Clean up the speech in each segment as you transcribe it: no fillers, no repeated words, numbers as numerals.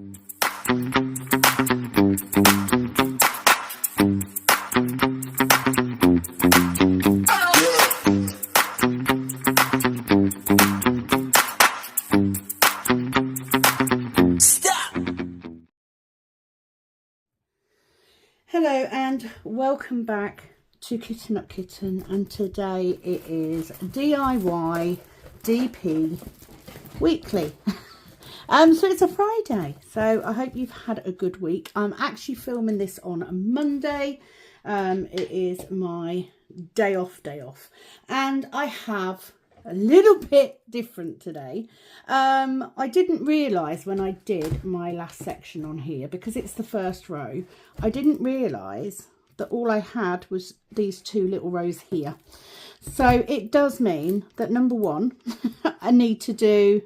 Hello and welcome back to Kitten Kitten, and today it is DIY DP weekly. So it's a Friday, so I hope you've had a good week. I'm actually filming this on a Monday. It is my day off, and I have a little bit different today. I didn't realise when I did my last section on here, because it's the first row, I didn't realise that all I had was these two little rows here. So it does mean that number one, I need to do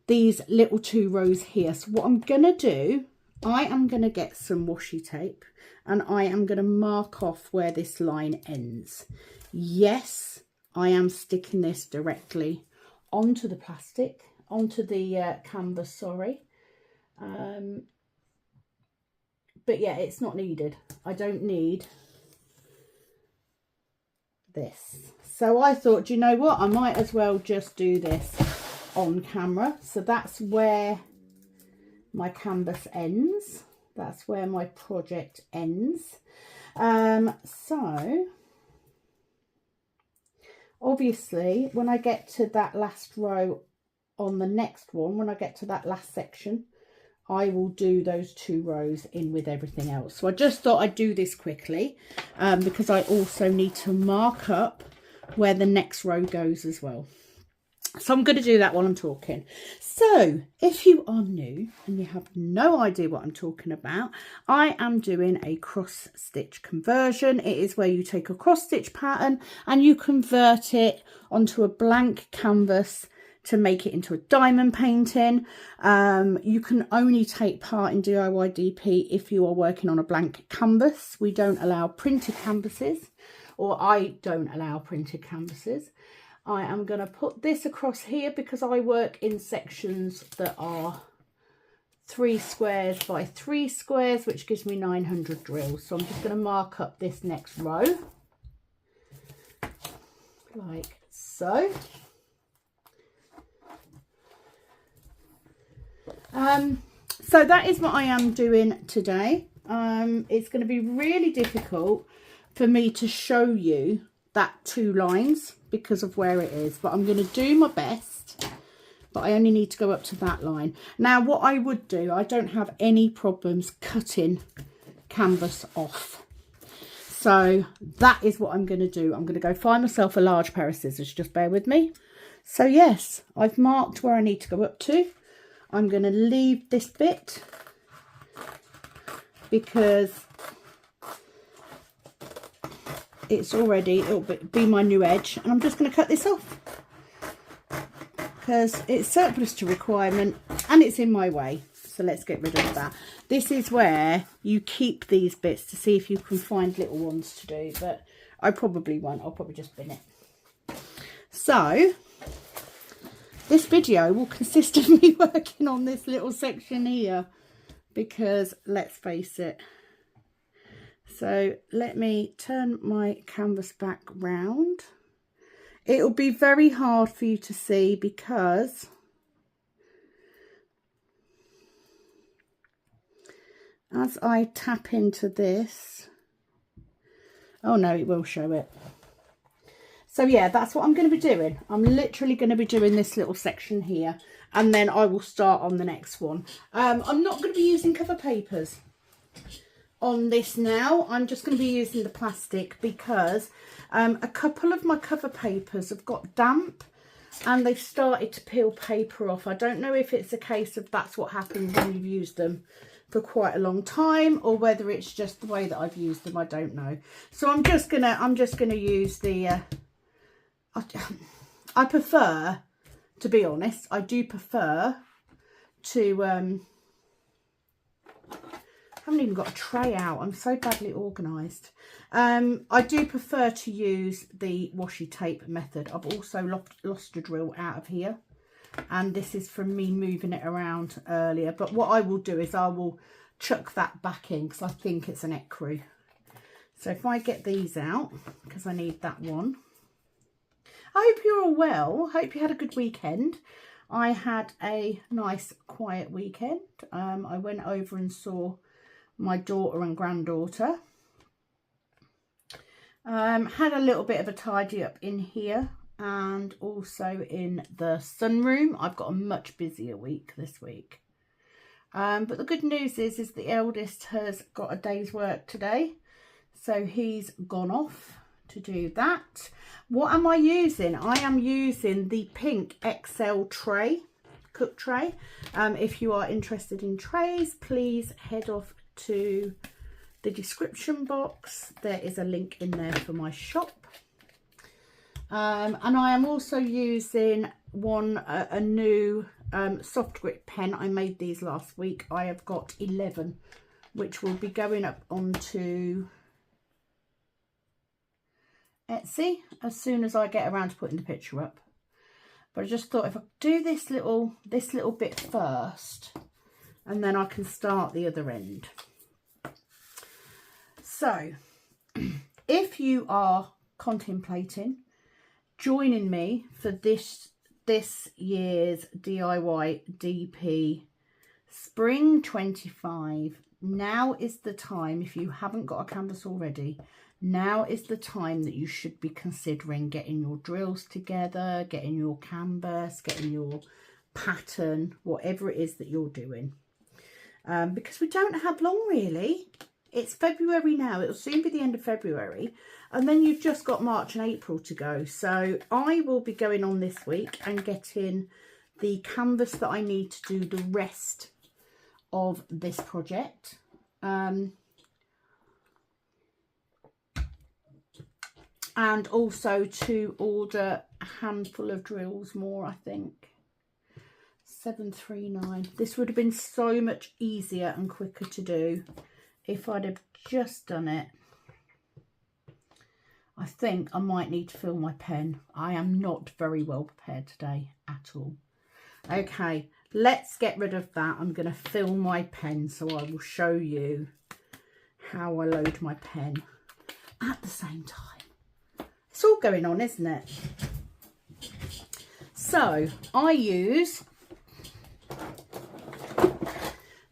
these little two rows here. So what I'm going to do, I am going to get some washi tape and I am going to mark off where this line ends. Yes, I am sticking this directly onto the plastic, onto the canvas, sorry. But yeah, it's not needed. I don't need this. So I thought, you know what, I might as well just do this on camera. So that's where my canvas ends. That's where my project ends. So obviously when I get to that last row on the next one, when I get to that last section, I will do those two rows in with everything else. So I just thought I'd do this quickly because I also need to mark up where the next row goes as well. So I'm going to do that while I'm talking. So if you are new and you have no idea what I'm talking about, I am doing a cross stitch conversion. It is where you take a cross stitch pattern and you convert it onto a blank canvas to make it into a diamond painting. You can only take part in DIY DP if you are working on a blank canvas. We don't allow printed canvases, or I don't allow printed canvases. I am going to put this across here because I work in sections that are 3 squares by 3 squares, which gives me 900 drills. So I'm just going to mark up this next row like so. So that is what I am doing today. It's going to be really difficult for me to show you that 2 lines because of where it is, but I'm going to do my best. But I only need to go up to that line. Now what I would do, I don't have any problems cutting canvas off, so that is what I'm going to do. I'm going to go find myself a large pair of scissors, just bear with me. So yes, I've marked where I need to go up to. I'm going to leave this bit because it's already, it'll be my new edge, and I'm just going to cut this off because it's surplus to requirement and it's in my way. So let's get rid of that. This is where you keep these bits to see if you can find little ones to do, but I probably won't. I'll probably just bin it. So this video will consist of me working on this little section here because let's face it. So let me turn my canvas back round. It'll be very hard for you to see because as I tap into this, oh no, it will show it. So yeah, that's what I'm going to be doing. I'm literally going to be doing this little section here, and then I will start on the next one. I'm not going to be using cover papers on this now. I'm just going to be using the plastic because a couple of my cover papers have got damp and they've started to peel paper off. I don't know if it's a case of that's what happens when you've used them for quite a long time, or whether it's just the way that I've used them. I don't know. So I'm just gonna use the I prefer, to be honest, I do prefer to I haven't even got a tray out. I'm so badly organised. I do prefer to use the washi tape method. I've also lost a drill out of here and this is from me moving it around earlier. But what I will do is I will chuck that back in because I think it's an ecru. So if I get these out, because I need that one. I hope you're all well. Hope you had a good weekend. I had a nice quiet weekend. I went over and saw my daughter and granddaughter. Had a little bit of a tidy up in here and also in the sunroom. I've got a much busier week this week. But the good news is the eldest has got a day's work today. So he's gone off to do that. What am I using? I am using the pink XL tray, cook tray. If you are interested in trays, please head off to the description box. There is a link in there for my shop. And I am also using a new soft grip pen. I made these last week. I have got 11, which will be going up onto Etsy as soon as I get around to putting the picture up. But I just thought if I do this little bit first, and then I can start the other end. So if you are contemplating joining me for this year's DIY DP Spring 25, now is the time. If you haven't got a canvas already, now is the time that you should be considering getting your drills together, getting your canvas, getting your pattern, whatever it is that you're doing. Because we don't have long really. It's February now. It'll soon be the end of February. And then you've just got March and April to go. So I will be going on this week and getting the canvas that I need to do the rest of this project. And also to order a handful of drills more, I think. 739. This would have been so much easier and quicker to do if I'd have just done it. I think I might need to fill my pen. I am not very well prepared today at all. Okay, let's get rid of that. I'm going to fill my pen, so I will show you how I load my pen at the same time. It's all going on, isn't it? So I use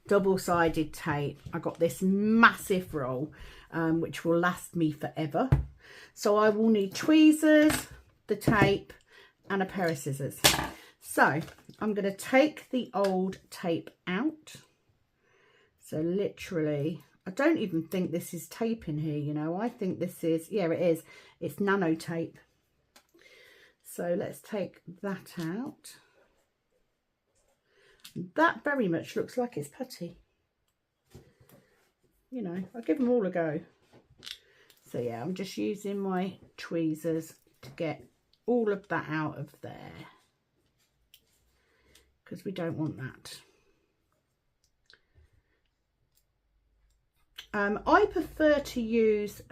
double-sided tape. I got this massive roll, which will last me forever. So I will need tweezers, the tape, and a pair of scissors. So I'm going to take the old tape out. So literally, I don't even think this is tape in here, you know. I think this is, yeah, it is. It's nano tape. So let's take that out. That very much looks like it's putty. You know, I'll give them all a go. So yeah, I'm just using my tweezers to get all of that out of there, because we don't want that. I prefer to use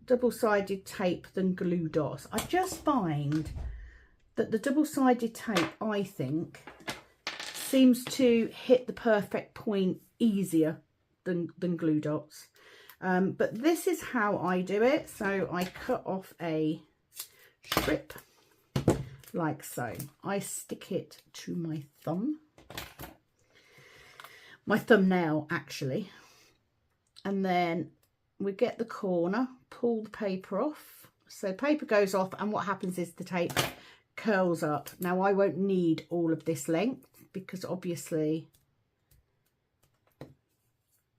double-sided tape than glue dots. I just find that the double-sided tape, I think, seems to hit the perfect point easier than glue dots. But this is how I do it. So I cut off a strip like so. I stick it to my thumb. My thumbnail, actually. And then we get the corner, pull the paper off. So paper goes off, and what happens is the tape curls up. Now I won't need all of this length, because obviously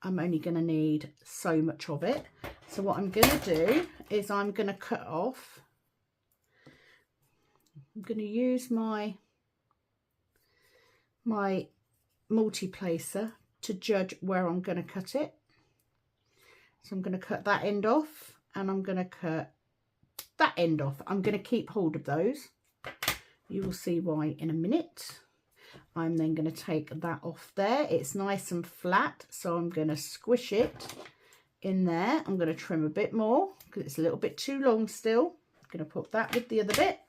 I'm only going to need so much of it. So what I'm going to do is I'm going to cut off. I'm going to use my multi-placer to judge where I'm going to cut it. So I'm going to cut that end off, and I'm going to cut that end off. I'm going to keep hold of those. You will see why in a minute. I'm then going to take that off there. It's nice and flat, so I'm going to squish it in there. I'm going to trim a bit more because it's a little bit too long still. I'm going to put that with the other bit.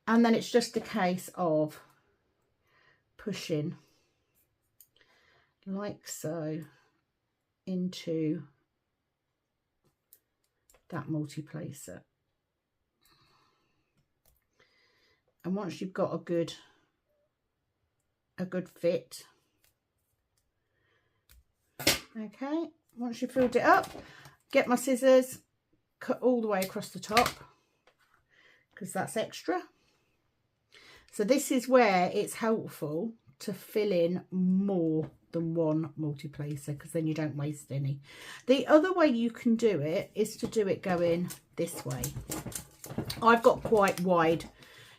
And then it's just a case of pushing like so into that multi-placer. And once you've got a good fit, okay, once you've filled it up, get my scissors, cut all the way across the top because that's extra. So this is where it's helpful to fill in more than one multi-placer, because then you don't waste any. The other way you can do it is to do it going this way. I've got quite wide.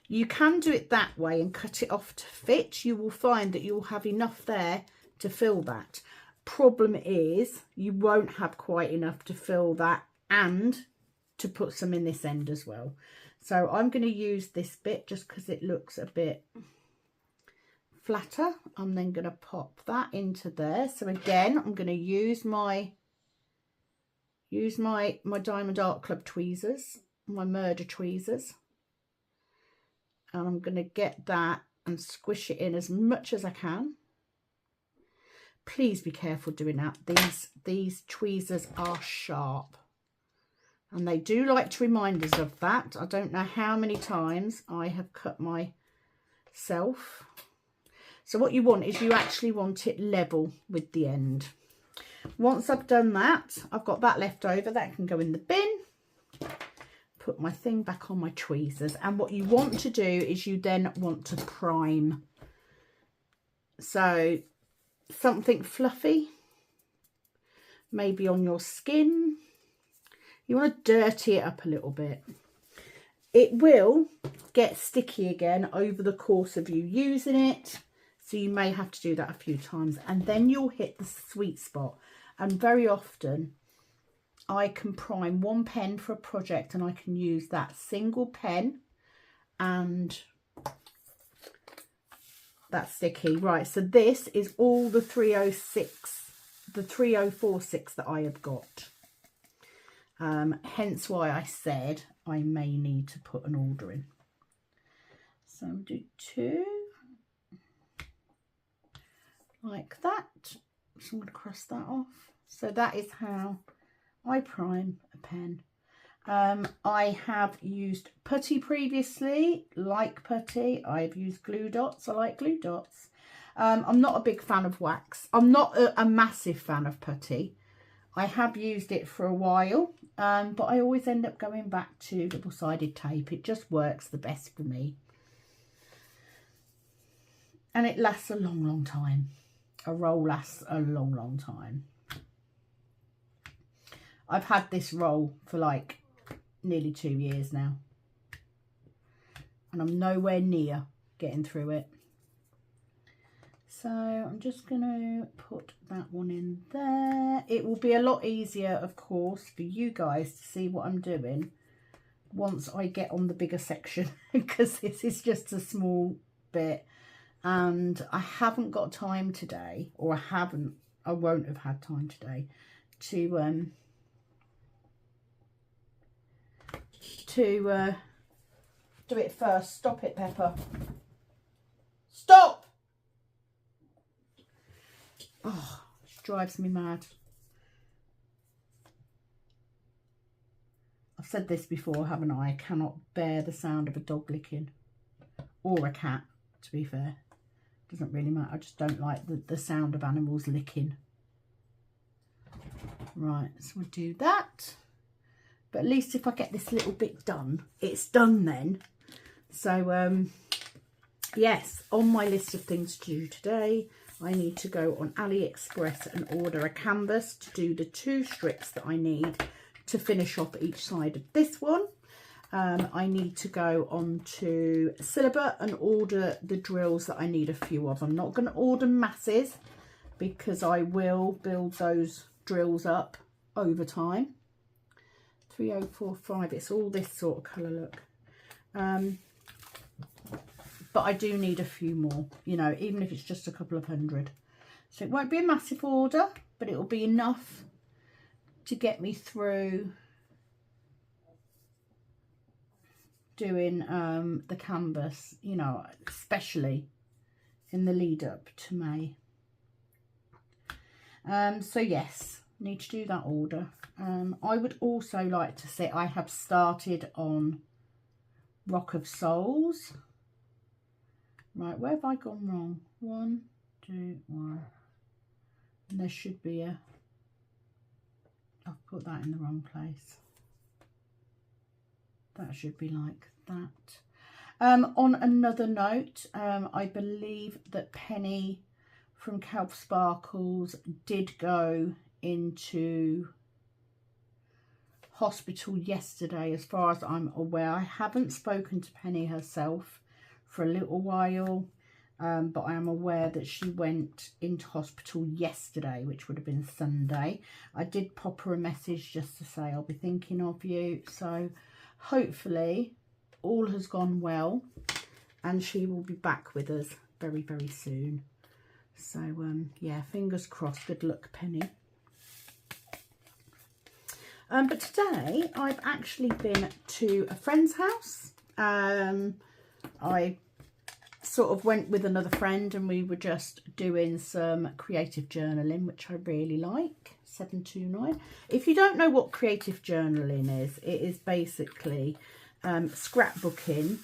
You can do it that way and cut it off to fit. You will find that you'll have enough there to fill that. Problem is you won't have quite enough to fill that and to put some in this end as well. So I'm going to use this bit just because it looks a bit flatter. I'm then going to pop that into there. So again, I'm going to use my Diamond Art Club tweezers, my murder tweezers. And I'm going to get that and squish it in as much as I can. Please be careful doing that. These tweezers are sharp. And they do like to remind us of that. I don't know how many times I have cut myself. So what you want is you actually want it level with the end. Once I've done that, I've got that left over. That can go in the bin. Put my thing back on my tweezers. And what you want to do is you then want to prime. So something fluffy, maybe on your skin. You want to dirty it up a little bit. It will get sticky again over the course of you using it. So you may have to do that a few times. And then you'll hit the sweet spot. And very often I can prime one pen for a project and I can use that single pen and that's sticky. Right, so this is all the 306, the 3046 that I have got. Hence why I said I may need to put an order in. So I'll do 2 like that. So I'm going to cross that off. So that is how I prime a pen. I have used putty previously, like putty. I've used glue dots. I like glue dots. I'm not a big fan of wax. I'm not a massive fan of putty. I have used it for a while, but I always end up going back to double-sided tape. It just works the best for me. And it lasts a long, long time. A roll lasts a long, long time. I've had this roll for like nearly 2 years now. And I'm nowhere near getting through it. So I'm just going to put that one in there. It will be a lot easier, of course, for you guys to see what I'm doing once I get on the bigger section, because this is just a small bit. And I haven't got time today, or I won't have had time today to do it first. Stop it, Pepper. Stop! Oh, it drives me mad. I've said this before, haven't I? I cannot bear the sound of a dog licking. Or a cat, to be fair. Doesn't really matter. I just don't like the sound of animals licking. Right, so we'll do that. But at least if I get this little bit done, it's done then. So, yes, on my list of things to do today, I need to go on AliExpress and order a canvas to do the 2 strips that I need to finish off each side of this one. I need to go on to Syllabus and order the drills that I need a few of. I'm not going to order masses because I will build those drills up over time. 3045, it's all this sort of colour look. But I do need a few more, you know, even if it's just a couple of hundred. So it won't be a massive order, but it will be enough to get me through doing the canvas, you know, especially in the lead up to May. So yes, need to do that order. I would also like to say I have started on Rock of Souls. Right, where have I gone wrong? 1, 2, 1. And there should be a... I've put that in the wrong place. That should be like that. On another note, I believe that Penny from KALBSSparkles did go into hospital yesterday, as far as I'm aware. I haven't spoken to Penny herself for a little while, but I am aware that she went into hospital yesterday, which would have been Sunday. I did pop her a message just to say I'll be thinking of you, so hopefully all has gone well and she will be back with us very, very soon. So yeah, fingers crossed. Good luck, Penny. But today I've actually been to a friend's house. I sort of went with another friend and we were just doing some creative journaling, which I really like. 729. If you don't know what creative journaling is, it is basically scrapbooking,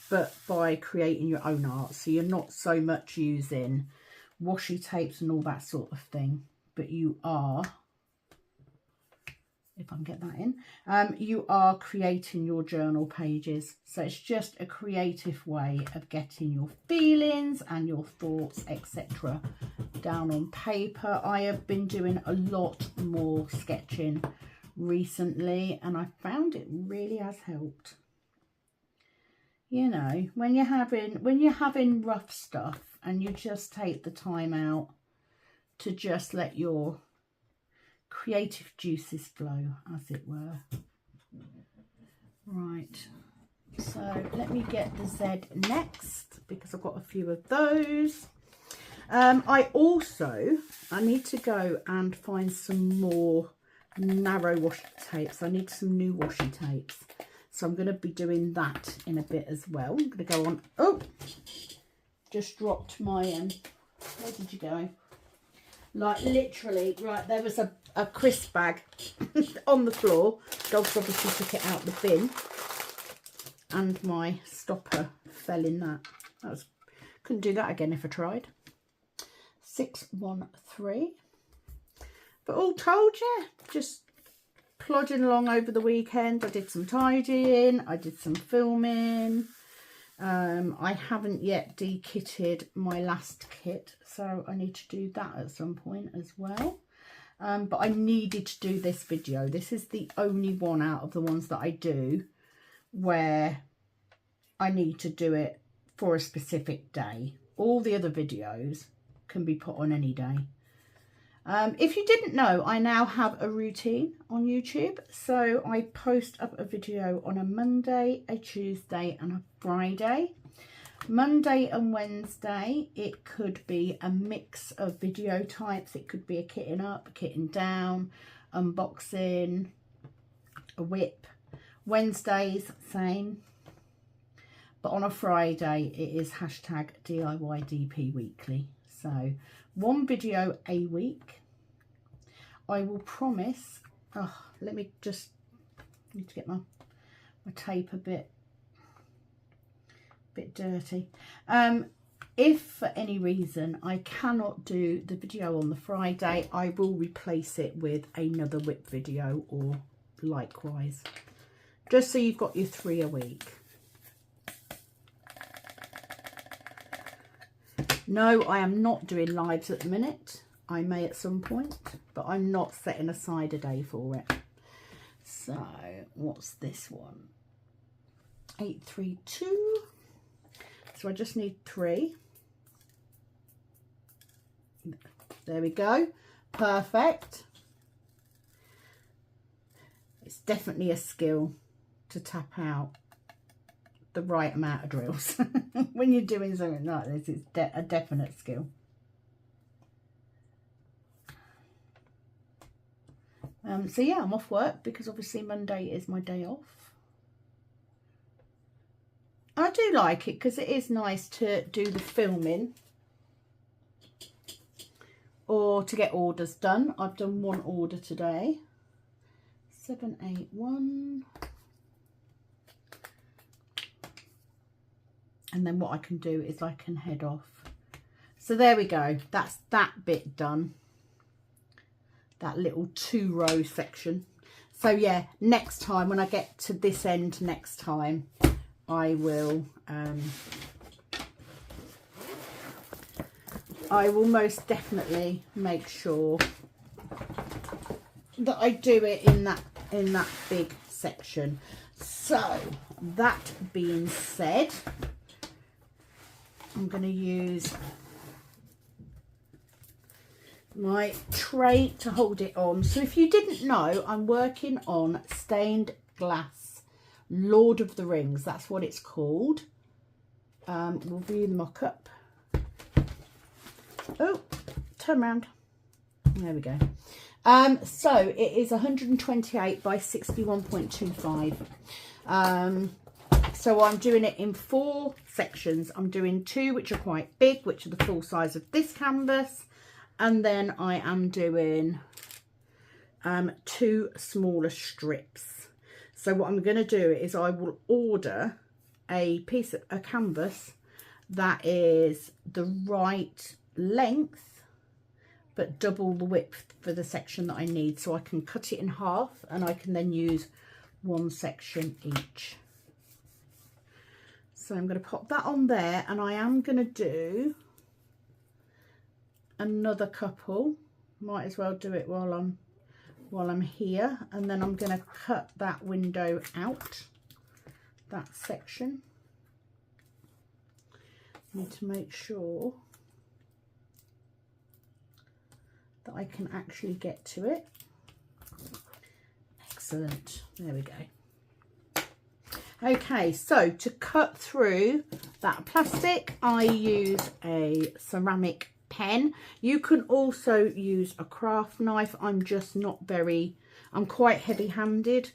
but by creating your own art. So you're not so much using washi tapes and all that sort of thing, but you are, if I can get that in, you are creating your journal pages. So it's just a creative way of getting your feelings and your thoughts, etc., down on paper. I have been doing a lot more sketching recently and I found it really has helped. You know, when you're having rough stuff and you just take the time out to just let your creative juices flow, as it were. Right, so let me get the Z next because I've got a few of those. I need to go and find some more narrow washi tapes. I need some new washi tapes, so I'm going to be doing that in a bit as well. I'm going to go on. Oh, just dropped my where did you go? Like literally, right, there was a crisp bag on the floor. Dogs obviously took it out the bin and my stopper fell in that. Couldn't do that again if I tried. 613. But all told, yeah, just plodding along over the weekend. I did some tidying, I did some filming. I haven't yet de-kitted my last kit, so I need to do that at some point as well. But I needed to do this video. This is the only one out of the ones that I do where I need to do it for a specific day. All the other videos can be put on any day. If you didn't know, I now have a routine on YouTube. So I post up a video on a Monday, a Tuesday and a Friday. Monday and Wednesday, it could be a mix of video types. It could be a kitting up, a kitting down, unboxing, a whip. Wednesdays, same. But on a Friday, it is hashtag DIYDP weekly. So one video a week. I will promise. Oh, let me just need to get my tape a bit dirty. If for any reason I cannot do the video on the Friday, I will replace it with another whip video or likewise, just so you've got your 3 a week. No, I am not doing lives at the minute. I may at some point, but I'm not setting aside a day for it. So what's this one? 832. So I just need 3. There we go. Perfect. It's definitely a skill to tap out the right amount of drills. When you're doing something like this, it's a definite skill. So yeah, I'm off work because obviously Monday is my day off. I do like it because it is nice to do the filming or to get orders done. I've done one order today. 781. And then what I can do is I can head off. So there we go. That's that bit done. That little 2-row section. So yeah, next time when I get to this end next time, I will most definitely make sure that I do it in that big section. So that being said, I'm going to use my tray to hold it on. So if you didn't know, I'm working on stained glass Lord of the Rings. That's what it's called. We'll view the mock-up. Oh, turn around. There we go. So it is 128 by 61.25. So I'm doing it in 4 sections. I'm doing 2 which are quite big, which are the full size of this canvas. And then I am doing 2 smaller strips. So what I'm going to do is I will order a piece of a canvas that is the right length but double the width for the section that I need, so I can cut it in half and I can then use 1 section each. So I'm going to pop that on there, and I am going to do another couple. Might as well do it while I'm here, and then I'm going to cut that window out, that section. Need to make sure that I can actually get to it. Excellent, there we go. Okay, so to cut through that plastic, I use a ceramic pen. You can also use a craft knife. I'm quite heavy-handed,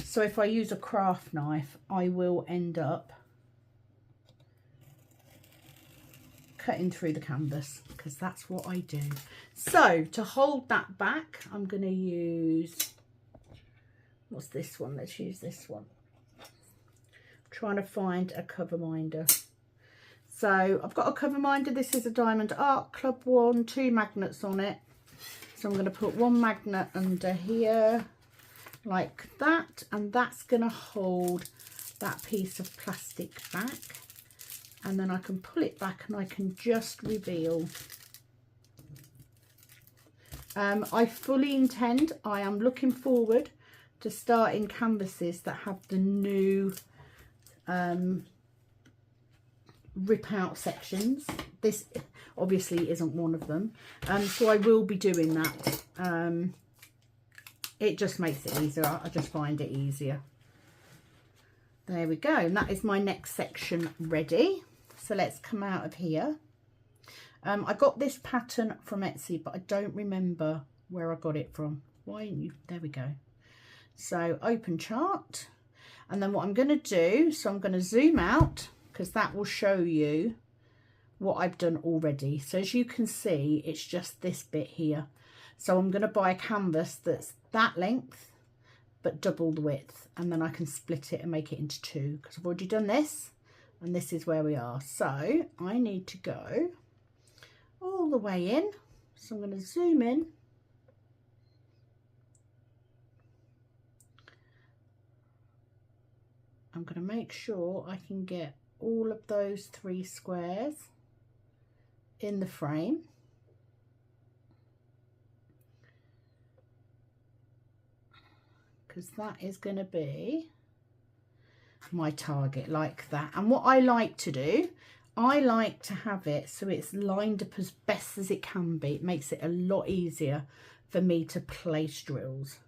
so if I use a craft knife, I will end up cutting through the canvas, because that's what I do. So to hold that back, I'm going to use, what's this one? Let's use this one. Trying to find a cover minder. So I've got a cover minder. This is a Diamond Art Club one, 2 magnets on it. So I'm going to put 1 magnet under here like that, and that's going to hold that piece of plastic back, and then I can pull it back and I can just reveal. I fully intend, I am looking forward to starting canvases that have the new rip out sections. This obviously isn't one of them, so I will be doing that. It just makes it easier. I just find it easier. There we go, and that is my next section ready. So let's come out of here. I got this pattern from Etsy, but I don't remember where I got it from. There we go. So open chart. And then what I'm going to do, so I'm going to zoom out, because that will show you what I've done already. So as you can see, it's just this bit here. So I'm going to buy a canvas that's that length, but double the width. And then I can split it and make it into 2, because I've already done this. And this is where we are. So I need to go all the way in. So I'm going to zoom in. I'm going to make sure I can get all of those 3 squares in the frame. Because that is going to be my target, like that. And what I like to do, I like to have it so it's lined up as best as it can be. It makes it a lot easier for me to place drills.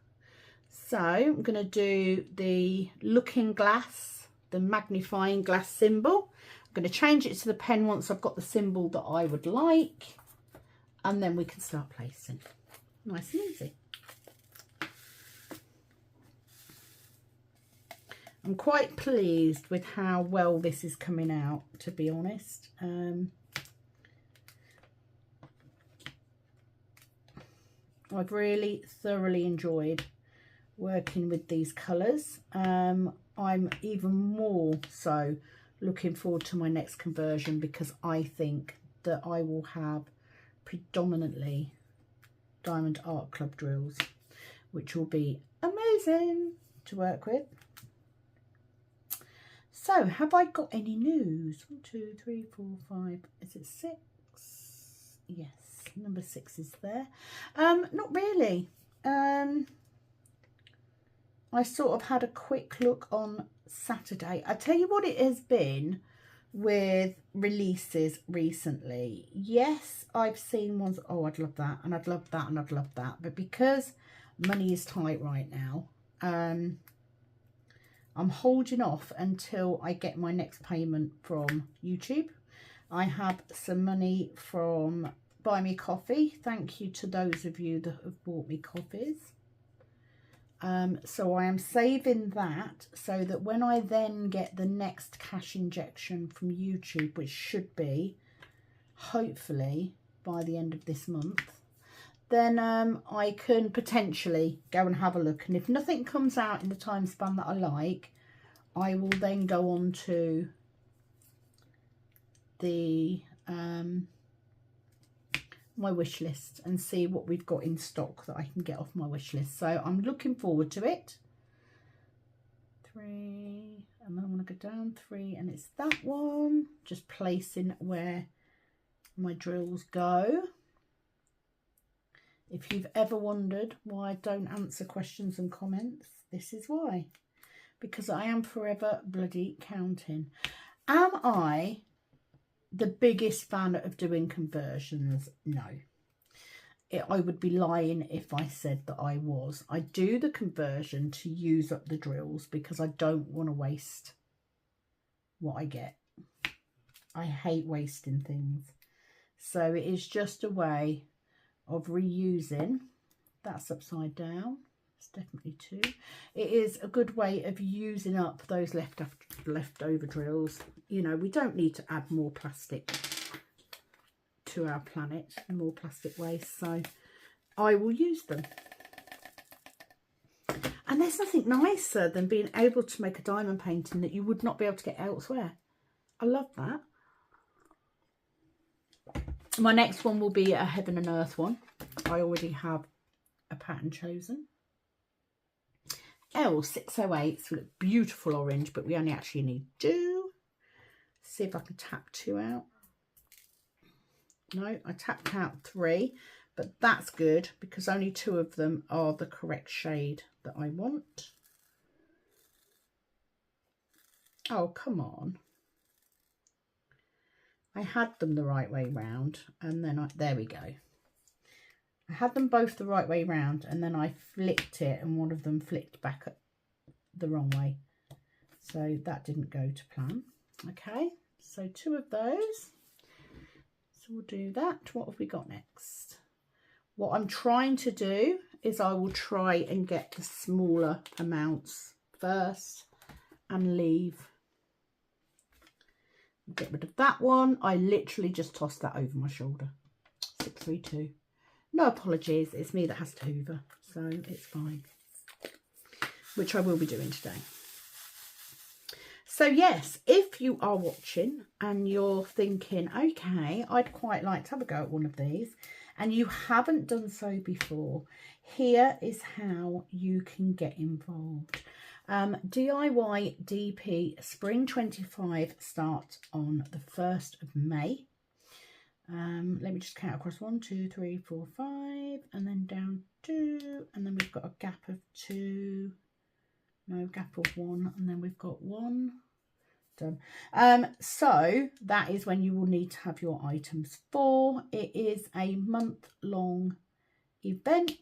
So I'm going to do the looking glass, the magnifying glass symbol. I'm going to change it to the pen once I've got the symbol that I would like, and then we can start placing. Nice and easy. I'm quite pleased with how well this is coming out, to be honest. I've really thoroughly enjoyed working with these colours. I'm even more so looking forward to my next conversion, because I think that I will have predominantly Diamond Art Club drills, which will be amazing to work with. So, have I got any news? 1, 2, 3, 4, 5. Is it 6? Yes, number 6 is there. Not really. I sort of had a quick look on Saturday. I tell you what it has been with releases recently. Yes, I've seen ones, oh, I'd love that, and I'd love that, and I'd love that. But because money is tight right now, I'm holding off until I get my next payment from YouTube. I have some money from Buy Me Coffee. Thank you to those of you that have bought me coffees. So I am saving that so that when I then get the next cash injection from YouTube, which should be hopefully by the end of this month, then I can potentially go and have a look. And if nothing comes out in the time span that I like, I will then go on to the my wish list and see what we've got in stock that I can get off my wish list. So I'm looking forward to it. 3, and then I want to go down 3, and it's that one. Just placing where my drills go. If you've ever wondered why I don't answer questions and comments, this is why. Because I am forever bloody counting. Am I the biggest fan of doing conversions? No. I would be lying if I said that I was. I do the conversion to use up the drills because I don't want to waste what I get. I hate wasting things. So it is just a way of reusing. That's upside down. It's definitely 2. It is a good way of using up those leftover drills. You know, we don't need to add more plastic to our planet, more plastic waste, so I will use them. And there's nothing nicer than being able to make a diamond painting that you would not be able to get elsewhere. I love that. My next one will be a Heaven and Earth one. I already have a pattern chosen. L608, so look, beautiful orange, but we only actually need 2. See if I can tap 2 out. No, I tapped out 3, but that's good because only 2 of them are the correct shade that I want. Oh, come on. I had them the right way round, and then there we go. I had them both the right way round, and then I flicked it, and one of them flicked back the wrong way. So that didn't go to plan. Okay, so 2 of those. So we'll do that. What have we got next? What I'm trying to do is I will try and get the smaller amounts first and leave. Get rid of that one. I literally just tossed that over my shoulder. 632. No apologies. It's me that has to hoover, so it's fine. Which I will be doing today. So yes, if you are watching and you're thinking, okay, I'd quite like to have a go at one of these, and you haven't done so before, here is how you can get involved. DIY DP Spring 25 starts on the 1st of May. Let me just count across 1, 2, 3, 4, 5, and then down 2, and then we've got a gap of 2, no, gap of 1, and then we've got 1. Done. So that is when you will need to have your items for. It is a month-long event.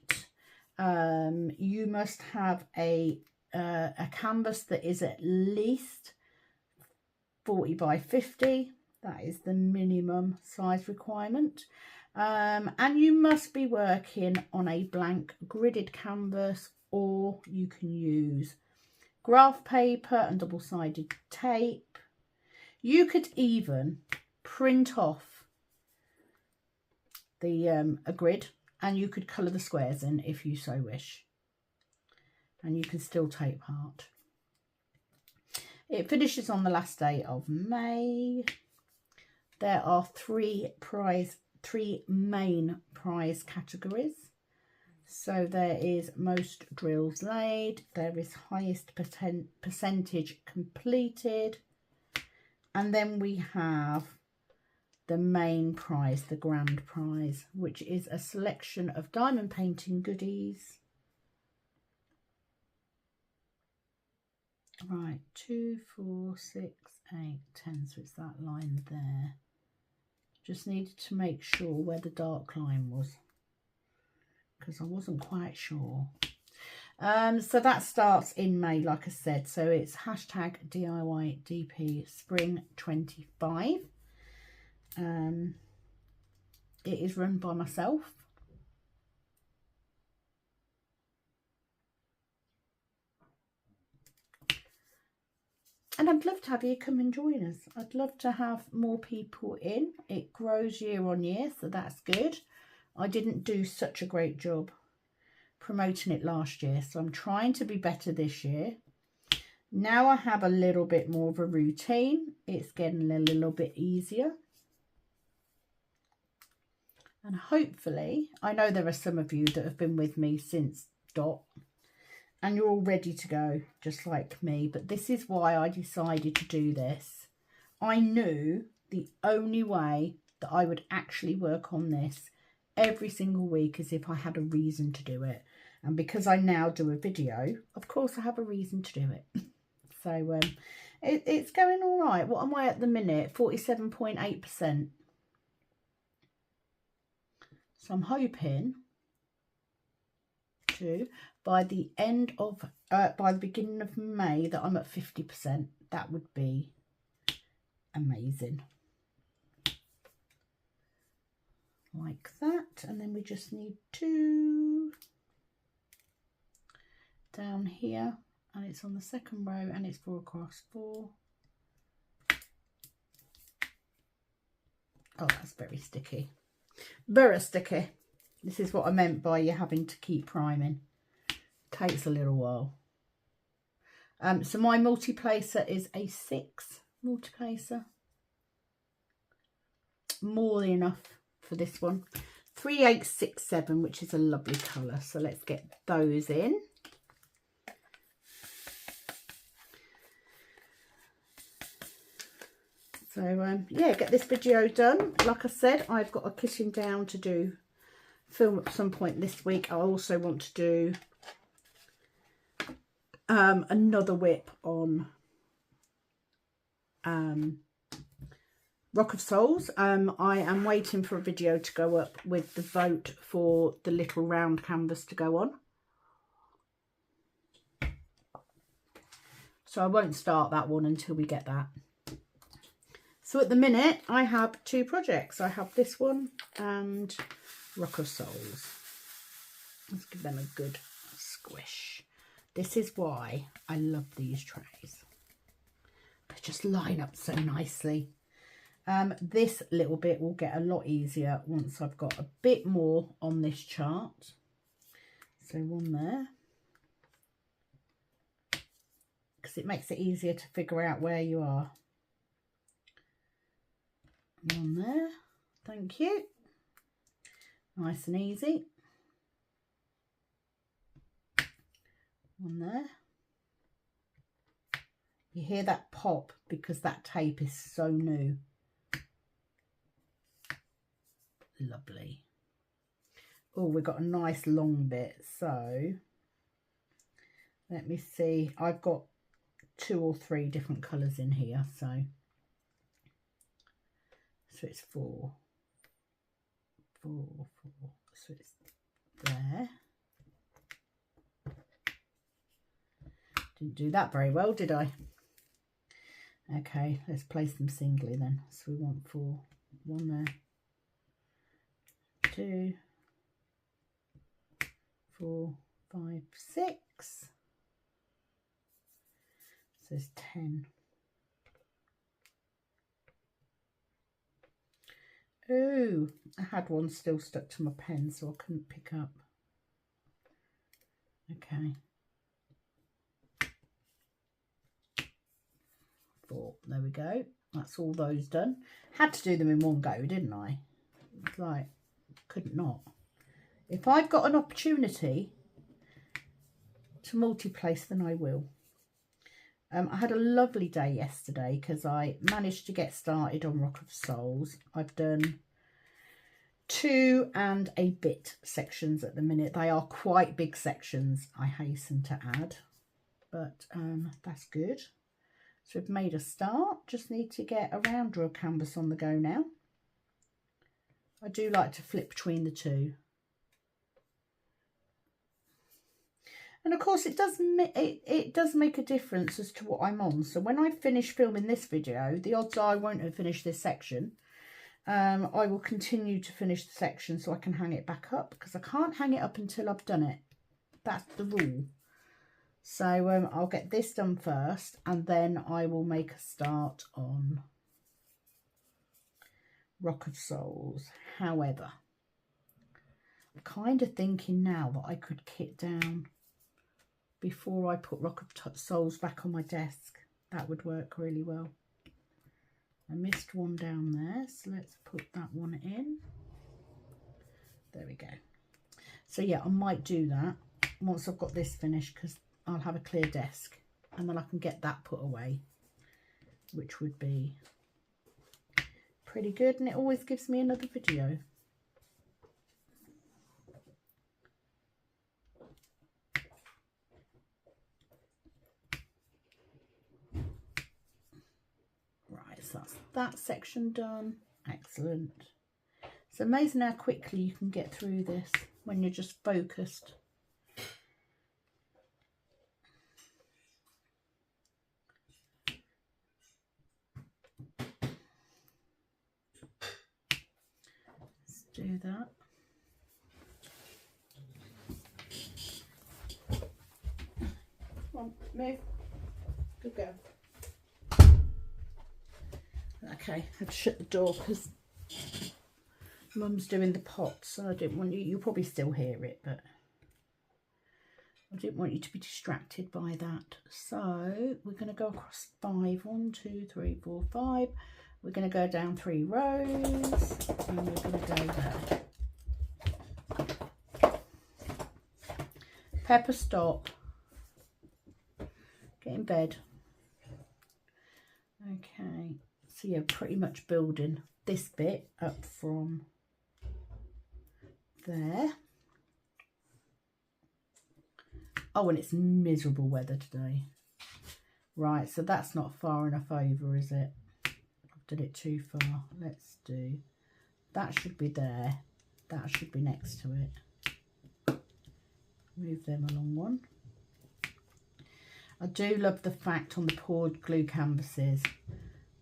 You must have a canvas that is at least 40 by 50. That is the minimum size requirement. And you must be working on a blank gridded canvas, or you can use graph paper and double-sided tape. You could even print off the a grid, and you could colour the squares in if you so wish. And you can still take part. It finishes on the last day of May. There are three main prize categories. So there is most drills laid, there is highest percentage completed, and then we have the main prize, the grand prize, which is a selection of diamond painting goodies. Right, 2, 4, 6, 8, 10, so it's that line there. Just needed to make sure where the dark line was, because I wasn't quite sure. So that starts in May, like I said. So it's hashtag DIYDP Spring 25. It is run by myself. And I'd love to have you come and join us. I'd love to have more people in. It grows year on year, so that's good. I didn't do such a great job promoting it last year, so I'm trying to be better this year. Now I have a little bit more of a routine. It's getting a little bit easier. And hopefully, I know there are some of you that have been with me since dot, and you're all ready to go, just like me. But this is why I decided to do this. I knew the only way that I would actually work on this every single week is if I had a reason to do it. And because I now do a video, of course I have a reason to do it. So it's going all right. What am I at the minute? 47.8%. So I'm hoping to, by the end of, by the beginning of May, that I'm at 50%. That would be amazing. Like that. And then we just need 2 down here. And it's on the second row, and it's 4 across 4. Oh, that's very sticky. Very sticky. This is what I meant by you having to keep priming. Takes a little while. So my multi-placer is a 6 multi-placer. More than enough for this one. 3867, which is a lovely colour. So let's get those in. So yeah, get this video done. Like I said, I've got a kitchen down to do, film at some point this week. I also want to do another whip on Rock of Souls. I am waiting for a video to go up with the vote for the little round canvas to go on. So I won't start that one until we get that. So at the minute, I have 2 projects. I have this one and Rock of Souls. Let's give them a good squish. This is why I love these trays. They just line up so nicely. This little bit will get a lot easier once I've got a bit more on this chart. So one there. Because it makes it easier to figure out where you are. One there, thank you. Nice and easy. One there. You hear that pop because that tape is so new. Lovely. Oh, we've got a nice long bit. So let me see. I've got 2 or 3 different colours in here. So it's 4, 4, 4. So it's there. Didn't do that very well, did I? Okay, let's place them singly then. So we want 4. 1 there. 2, 4, 5, 6. Says 10. Ooh, I had one still stuck to my pen, so I couldn't pick up. Okay. 4. There we go. That's all those done. Had to do them in one go, didn't I? It's like, couldn't not. If I've got an opportunity to multi-place, then I will. I had a lovely day yesterday because I managed to get started on Rock of Souls. I've done 2 and a bit sections at the minute. They are quite big sections, I hasten to add, but that's good. So we've made a start. Just need to get a round drill canvas on the go now. I do like to flip between the two. And of course it does make a difference as to what I'm on. So when I finish filming this video, the odds are I won't have finished this section. I will continue to finish the section so I can hang it back up, because I can't hang it up until I've done it. That's the rule. So I'll get this done first, and then I will make a start on Rock of Souls. However, I'm kind of thinking now that I could kit down before I put Rock of Souls back on my desk. That would work really well. I missed one down there, so let's put that one in. There we go. So yeah, I might do that once I've got this finished, because I'll have a clear desk and then I can get that put away, which would be pretty good, and it always gives me another video. Right, so that's that section done. Excellent. It's amazing how quickly you can get through this when you're just focused. Let's do that. Come on, move. Good girl. Okay, I had to shut the door because Mum's doing the pots, and I didn't want you, you'll probably still hear it, but I didn't want you to be distracted by that. So we're going to go across 5. 1, 2, 3, 4, 5. We're going to go down 3 rows, and we're going to go there. Pepper, stop. Get in bed. Okay, so you're pretty much building this bit up from there. Oh, and it's miserable weather today. Right, so that's not far enough over, is it? I've done it too far. Let's do, that should be there. That should be next to it. Move them along one. I do love the fact on the poured glue canvases,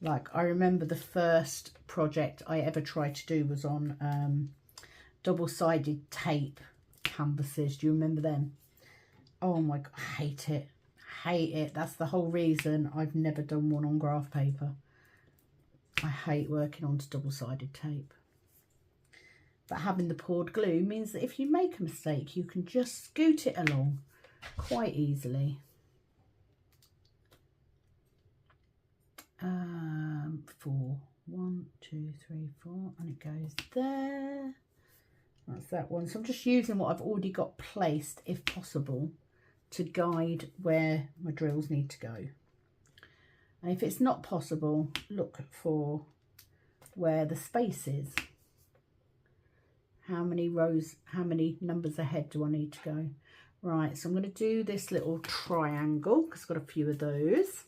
like I remember the first project I ever tried to do was on double-sided tape canvases. Do you remember them? Oh my God, I hate it. Hate it. That's the whole reason I've never done one on graph paper. I hate working onto double-sided tape. But having the poured glue means that if you make a mistake, you can just scoot it along quite easily. 4. 1, 2, 3, 4, and it goes there. That's that one. So I'm just using what I've already got placed, if possible, to guide where my drills need to go. And if it's not possible, look for where the space is. How many rows, how many numbers ahead do I need to go? Right, so I'm going to do this little triangle because I've got a few of those.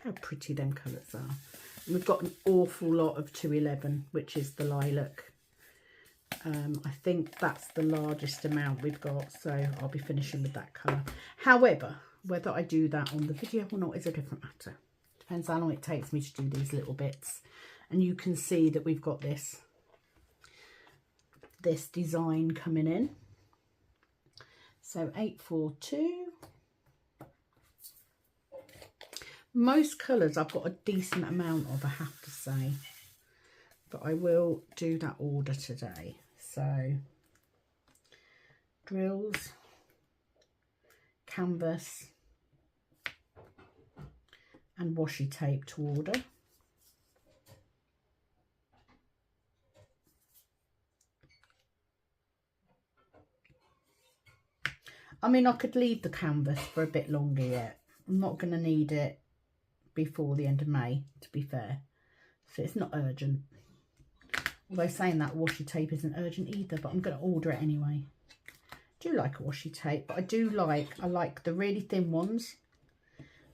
How pretty them colours are. And we've got an awful lot of 211, which is the lilac. I think that's the largest amount we've got, so I'll be finishing with that colour. However, whether I do that on the video or not is a different matter. Depends how long it takes me to do these little bits. And you can see that we've got this design coming in. So 8, 4, 2. Most colours I've got a decent amount of, I have to say. But I will do that order today. So, drills, canvas, and washi tape to order. I mean, I could leave the canvas for a bit longer yet. I'm not going to need it before the end of May, to be fair. So it's not urgent. Although saying that, washi tape isn't urgent either, but I'm going to order it anyway. I do like a washi tape, but I like the really thin ones.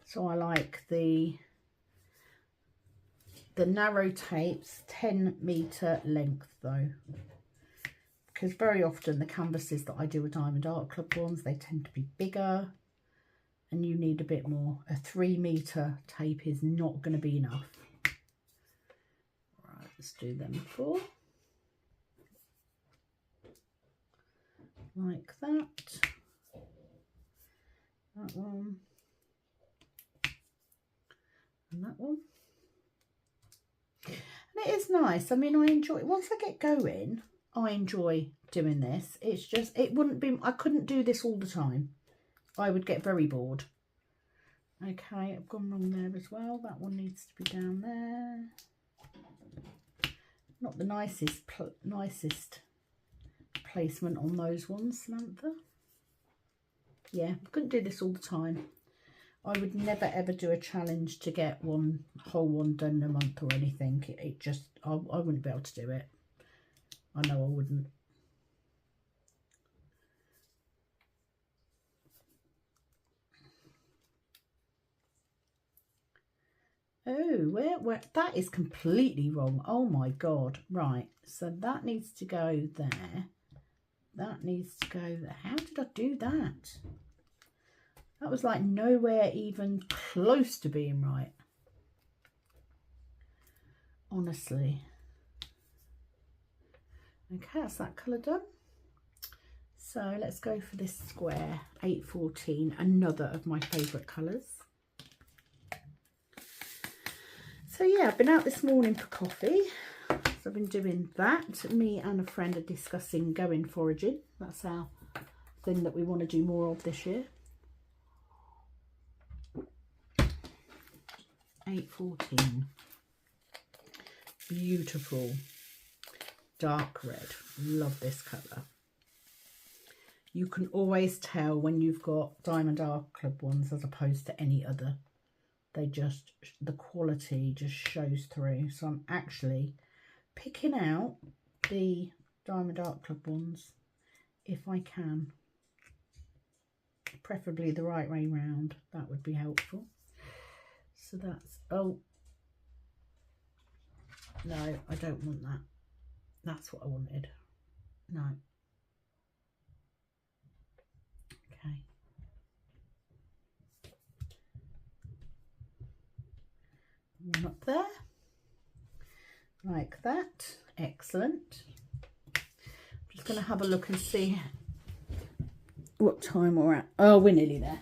So I like the narrow tapes, 10 metre length though. Because very often the canvases that I do with Diamond Art Club ones, they tend to be bigger and you need a bit more. A 3 metre tape is not going to be enough. Right, let's do them 4. Like that. That one. And that one. And it is nice. I mean, I enjoy it. Once I get going, I enjoy doing this. It's just, it wouldn't be, I couldn't do this all the time. I would get very bored. Okay, I've gone wrong there as well. That one needs to be down there. Not the nicest placement on those ones, Samantha. Yeah, I couldn't do this all the time. I would never ever do a challenge to get one whole one done in a month or anything. It just, I wouldn't be able to do it. I know I wouldn't. Oh, where that is completely wrong. Oh my God. Right. So that needs to go there. That needs to go there. How did I do that? That was like nowhere even close to being right. Honestly. Okay, that's that colour done. So let's go for this square, 814, another of my favourite colours. So yeah, I've been out this morning for coffee. So I've been doing that. Me and a friend are discussing going foraging. That's our thing that we want to do more of this year. 814. Beautiful dark red. Love this colour. You can always tell when you've got Diamond Art Club ones as opposed to any other. They just, the quality just shows through. So I'm actually picking out the Diamond Art Club ones if I can. Preferably the right way round. That would be helpful. So that's, oh, no, I don't want that. That's what I wanted. No. Okay. One up there. Like that. Excellent. I'm just going to have a look and see what time we're at. Oh, we're nearly there.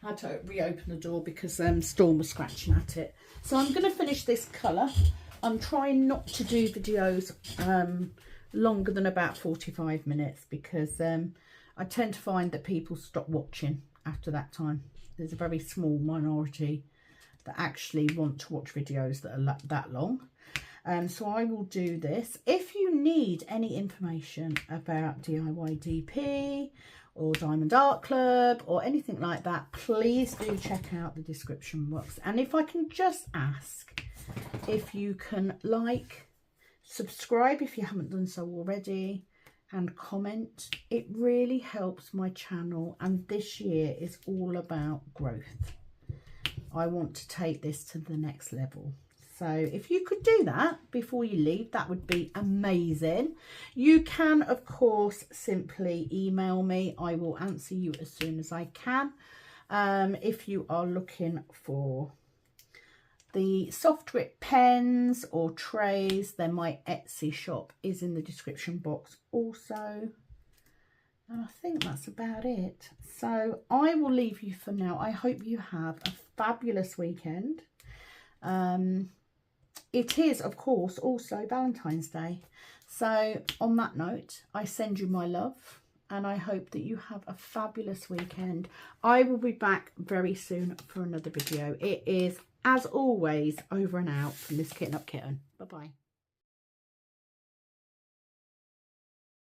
I had to reopen the door because Storm was scratching at it. So I'm going to finish this colour. I'm trying not to do videos longer than about 45 minutes because I tend to find that people stop watching after that time. There's a very small minority that actually want to watch videos that are that long. So I will do this. If you need any information about DIY DP or Diamond Art Club or anything like that, please do check out the description box. And if I can just ask if you can like, subscribe if you haven't done so already, and comment. It really helps my channel, and this year is all about growth. I want to take this to the next level. So if you could do that before you leave, that would be amazing. You can, of course, simply email me. I will answer you as soon as I can. If you are looking for the soft grip pens or trays, then my Etsy shop is in the description box also. And I think that's about it. So I will leave you for now. I hope you have a fabulous weekend. It is, of course, also Valentine's Day. So on that note, I send you my love and I hope that you have a fabulous weekend. I will be back very soon for another video. It is, as always, over and out from this Kitten Up Kitten. Bye-bye.